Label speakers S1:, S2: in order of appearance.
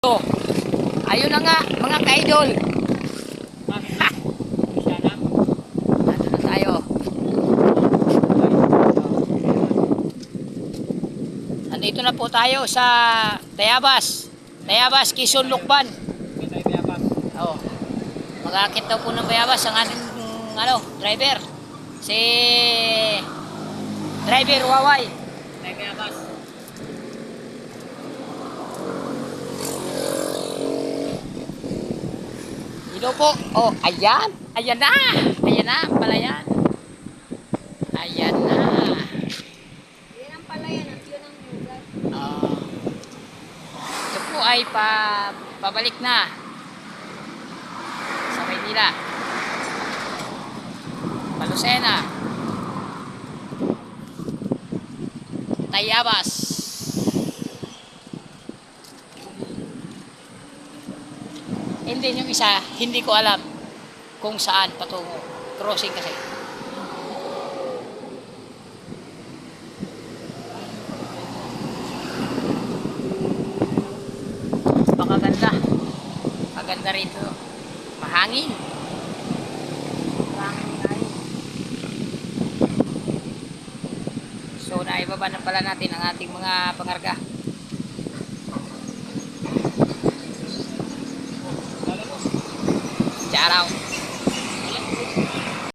S1: So, ayun na nga mga ka-idol. Nandun na tayo. Nandito na po tayo sa Tayabas. Tayabas, Quezon, Lucban. Oh. Mag-aakit daw po ng Tayabas ang ating driver. Si driver Waway. Tayabas. Ito po. Oh, ayan. Ayan na. Ayan na. Palayan. Ayan na.
S2: Yan ang palayan at yun ang lugar.
S1: Ito po ay pabalik na sa Maynila. Palusena. Tayabas. Hindi yung isa, hindi ko alam kung saan patungo. Crossing kasi. Pakaganda. Maganda rito. Mahangin. So, naibaba na pala natin ang ating mga pangarga. Shout out.